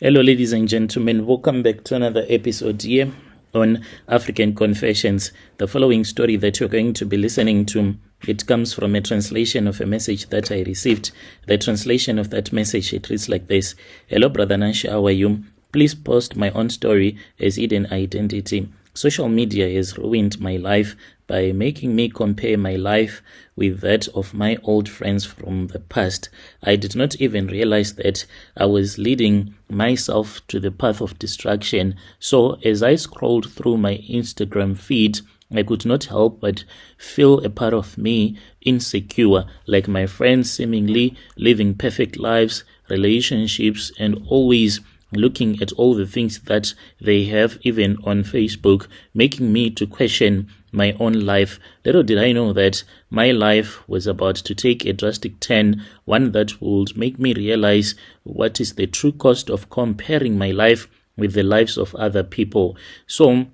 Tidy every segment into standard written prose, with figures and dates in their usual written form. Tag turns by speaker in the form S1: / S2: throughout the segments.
S1: Hello, ladies and gentlemen. Welcome back to another episode here on African Confessions. The following story that you're going to be listening to, it comes from a translation of a message that I received. The translation of that message, it reads like this. Hello, Brother Nash, how are you? Please post my own story as hidden identity. Social media has ruined my life by making me compare my life with that of my old friends from the past. I did not even realize that I was leading myself to the path of destruction. So as I scrolled through my Instagram feed, I could not help but feel a part of me insecure, like my friends seemingly living perfect lives, relationships, and always looking at all the things that they have even on Facebook, making me to question my own life. Little did I know that my life was about to take a drastic turn, one that would make me realize what is the true cost of comparing my life with the lives of other people. So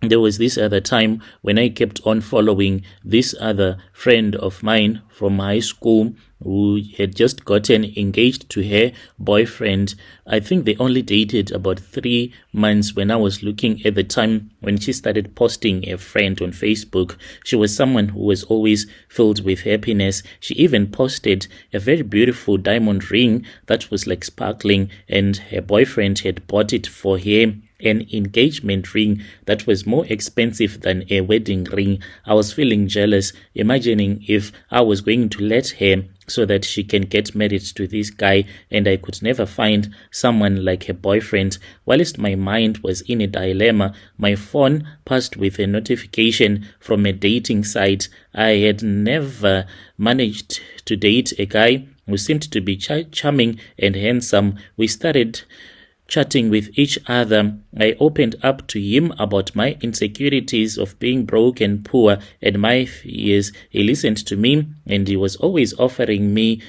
S1: there was this other time when I kept on following this other friend of mine from high school who had just gotten engaged to her boyfriend. I think they only dated about 3 months when I was looking at the time when she started posting a friend on Facebook. She was someone who was always filled with happiness. She even posted a very beautiful diamond ring that was like sparkling, and her boyfriend had bought it for her, an engagement ring that was more expensive than a wedding ring. I was feeling jealous, imagining if I was going to let her so that she can get married to this guy, and I could never find someone like her boyfriend. Whilst my mind was in a dilemma, my phone passed with a notification from a dating site. I had never managed to date a guy who seemed to be charming and handsome. We started chatting with each other. I opened up to him about my insecurities of being broke and poor and my fears. He listened to me, and he was always offering me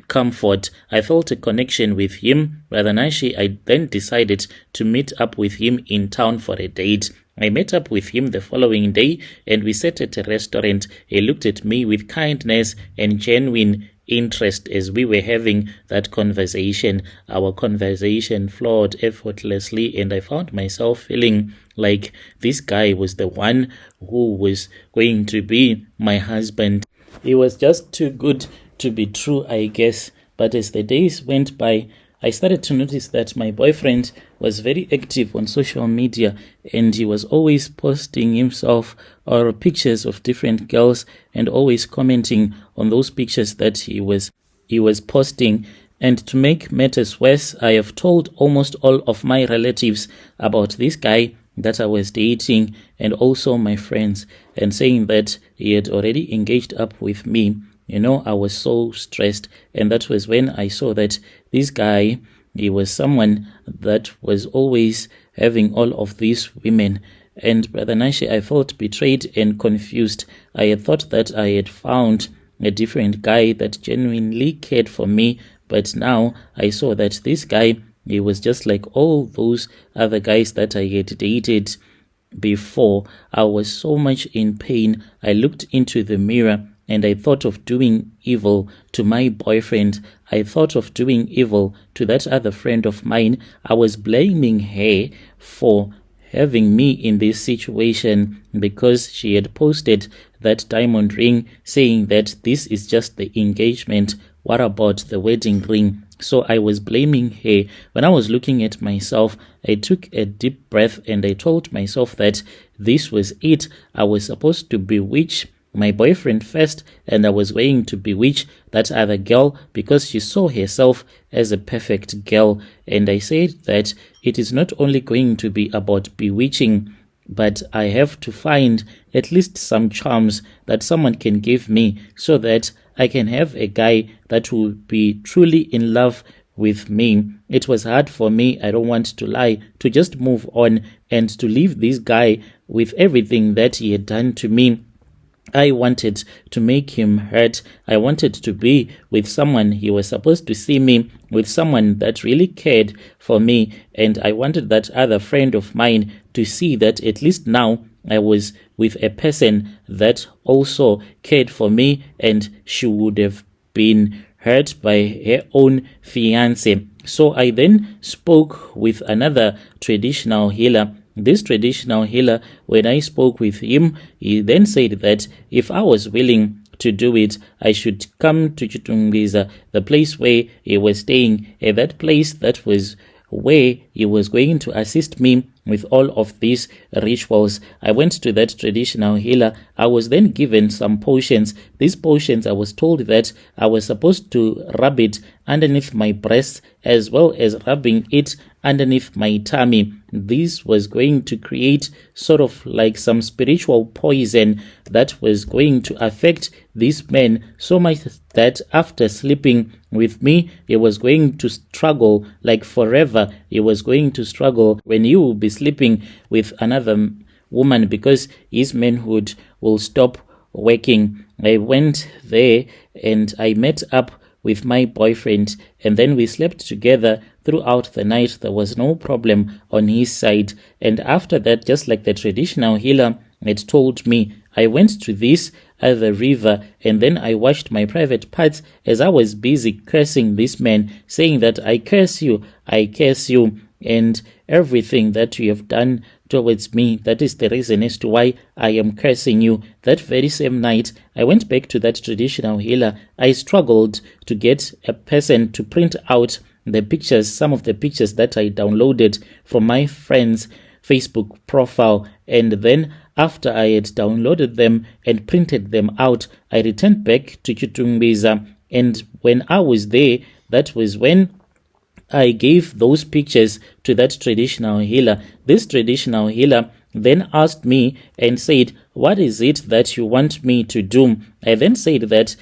S1: comfort. I felt a connection with him. Rather Nashi, I then decided to meet up with him in town for a date. I met up with him the following day, and we sat at a restaurant. He looked at me with kindness and genuine interest as we were having that conversation. Our conversation flowed effortlessly, and I found myself feeling like this guy was the one who was going to be my husband. It was just too good to be true, I guess. But as the days went by, I started to notice that my boyfriend was very active on social media, and he was always posting himself or pictures of different girls and always commenting on those pictures that he was posting. And to make matters worse, I have told almost all of my relatives about this guy that I was dating, and also my friends, and saying that he had already engaged up with me. I was so stressed, and that was when I saw that this guy, he was someone that was always having all of these women. And Brother Nashi, I felt betrayed and confused. I had thought that I had found a different guy that genuinely cared for me, but now I saw that this guy, he was just like all those other guys that I had dated before. I was so much in pain. I looked into the mirror and I thought of doing evil to my boyfriend. I thought of doing evil to that other friend of mine. I was blaming her for having me in this situation because she had posted that diamond ring, saying that this is just the engagement. What about the wedding ring? So I was blaming her. When I was looking at myself, I took a deep breath and I told myself that this was it. I was supposed to bewitch my boyfriend first, and I was going to bewitch that other girl because she saw herself as a perfect girl. And I said that it is not only going to be about bewitching, but I have to find at least some charms that someone can give me so that I can have a guy that will be truly in love with me. It was hard for me, I don't want to lie, to just move on and to leave this guy with everything that he had done to me. I wanted to make him hurt. I wanted to be with someone. He was supposed to see me with someone that really cared for me. And I wanted that other friend of mine to see that at least now I was with a person that also cared for me, and she would have been hurt by her own fiancé. So I then spoke with another traditional healer. This traditional healer, when I spoke with him, he then said that if I was willing to do it, I should come to Chitungbiza, the place where he was staying, that place that was where he was going to assist me with all of these rituals. I went to that traditional healer. I was then given some potions. These potions, I was told that I was supposed to rub it underneath my breasts as well as rubbing it underneath my tummy. This was going to create sort of like some spiritual poison that was going to affect this man so much that after sleeping with me, he was going to struggle like forever. He was going to struggle when he will be sleeping with another woman because his manhood will stop working. I went there and I met up with my boyfriend, and then we slept together throughout the night. There was no problem on his side. And after that, just like the traditional healer had told me, I went to this other river and then I washed my private parts as I was busy cursing this man, saying that I curse you, and everything that you have done towards me, that is the reason as to why I am cursing you. That very same night, I went back to that traditional healer. I struggled to get a person to print out the pictures, some of the pictures that I downloaded from my friend's Facebook profile, and then after I had downloaded them and printed them out, I returned back to Chitungbiza, and when I was there, that was when I gave those pictures to that traditional healer. This traditional healer then asked me and said, what is it that you want me to do? I then said that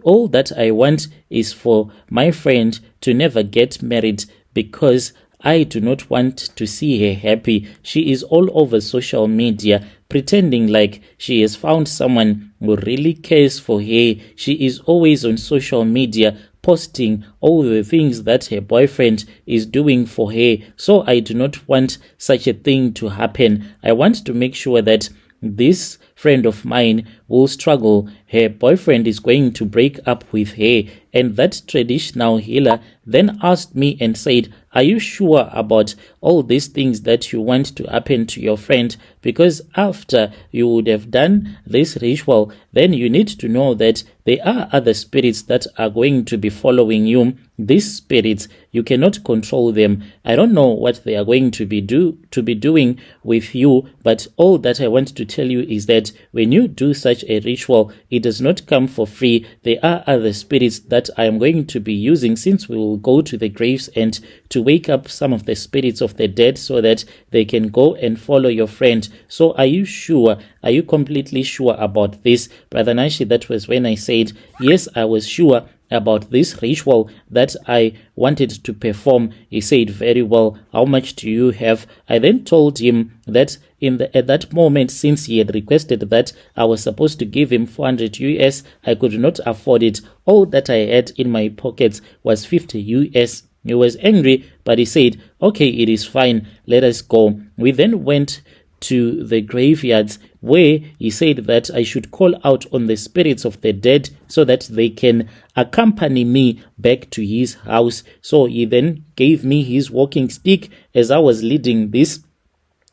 S1: all that I want is for my friend to never get married because I do not want to see her happy. She is all over social media pretending like she has found someone who really cares for her. She is always on social media posting all the things that her boyfriend is doing for her. So I do not want such a thing to happen. I want to make sure that this friend of mine will struggle. Her boyfriend is going to break up with her. And that traditional healer then asked me and said, are you sure about all these things that you want to happen to your friend? Because after you would have done this ritual, then you need to know that there are other spirits that are going to be following you. These spirits, you cannot control them. I don't know what they are going to be doing with you, but all that I want to tell you is that when you do such a ritual, it does not come for free. There are other spirits that I am going to be using, since we will go to the graves and to wake up some of the spirits of the dead so that they can go and follow your friend. So are you sure? Are you completely sure about this? Brother Nashi, that was when I said, yes, I was sure about this ritual that I wanted to perform. He said, very well, how much do you have? I then told him that at that moment, since he had requested that I was supposed to give him 400 US, I could not afford it. All that I had in my pockets was 50 US. He was angry, but he said, okay, it is fine, let us go. We then went to the graveyards, where he said that I should call out on the spirits of the dead so that they can accompany me back to his house. So he then gave me his walking stick as I was leading these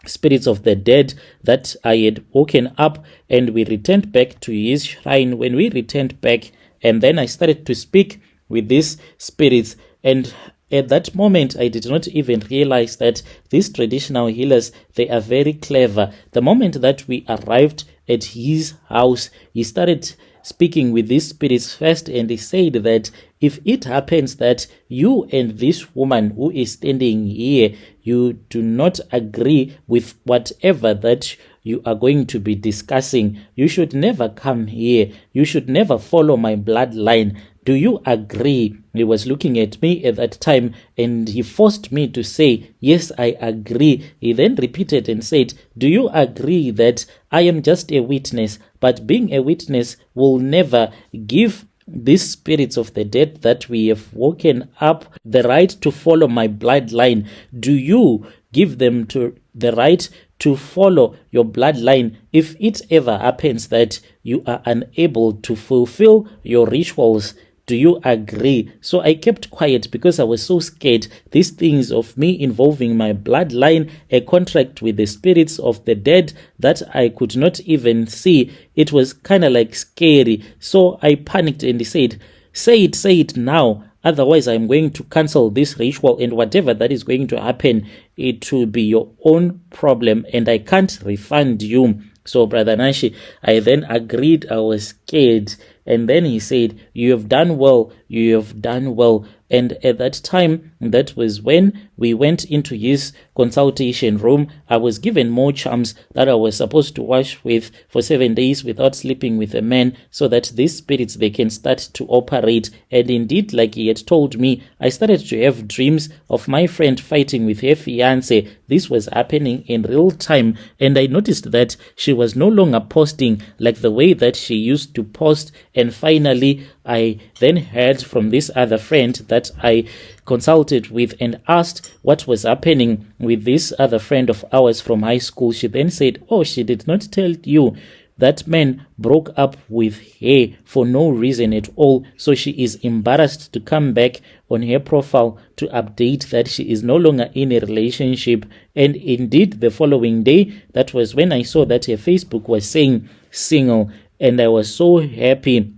S1: spirits of the dead that I had woken up, and we returned back to his shrine. When we returned back, and then I started to speak with these spirits, and at that moment, I did not even realize that these traditional healers, they are very clever. The moment that we arrived at his house, he started speaking with these spirits first, and he said that if it happens that you and this woman who is standing here, you do not agree with whatever that you are going to be discussing, you should never come here. You should never follow my bloodline. Do you agree? He was looking at me at that time, and he forced me to say, yes, I agree. He then repeated and said, do you agree that I am just a witness, but being a witness will never give these spirits of the dead that we have woken up the right to follow my bloodline? Do you give them to the right to follow your bloodline if it ever happens that you are unable to fulfill your rituals? Do you agree? So I kept quiet because I was so scared. These things of me involving my bloodline, a contract with the spirits of the dead that I could not even see. It was kind of like scary. So I panicked and said, say it now. Otherwise, I'm going to cancel this ritual, and whatever that is going to happen, it will be your own problem, and I can't refund you. So, Brother Nashi, I then agreed. I was scared. And then he said, you have done well. You have done well. And at that time, that was when we went into his consultation room. I was given more charms that I was supposed to wash with for 7 days without sleeping with a man, so that these spirits, they can start to operate. And indeed, like he had told me, I started to have dreams of my friend fighting with her fiance. This was happening in real time. And I noticed that she was no longer posting like the way that she used to post. And finally, I then heard from this other friend that I consulted with and asked what was happening with this other friend of ours from high school. She then said, oh, she did not tell you. That man broke up with her for no reason at all. So she is embarrassed to come back on her profile to update that she is no longer in a relationship. And indeed, the following day, that was when I saw that her Facebook was saying single. And I was so happy.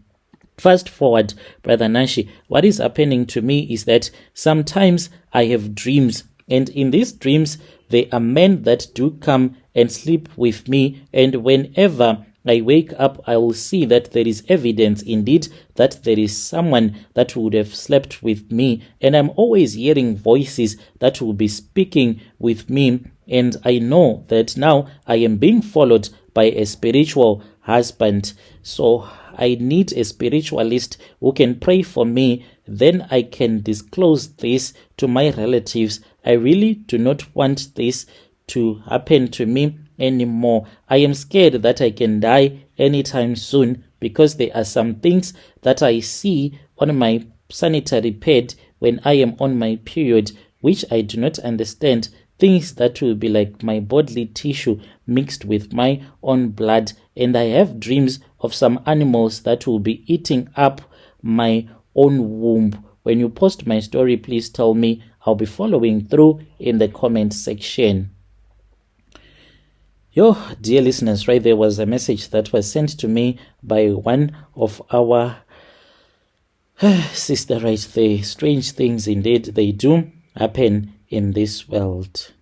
S1: Fast forward, Brother Nashi, what is happening to me is that sometimes I have dreams, and in these dreams, there are men that do come and sleep with me, and whenever I wake up, I will see that there is evidence indeed that there is someone that would have slept with me, and I'm always hearing voices that will be speaking with me, and I know that now I am being followed by a spiritual husband. So I need a spiritualist who can pray for me. Then I can disclose this to my relatives. I really do not want this to happen to me anymore. I am scared that I can die anytime soon, because there are some things that I see on my sanitary pad when I am on my period, which I do not understand. Things that will be like my bodily tissue mixed with my own blood. And I have dreams of some animals that will be eating up my own womb. When you post my story, please tell me. I'll be following through in the comment section. Yo, dear listeners, right there was a message that was sent to me by one of our sister right there. Strange things indeed, they do happen in this world.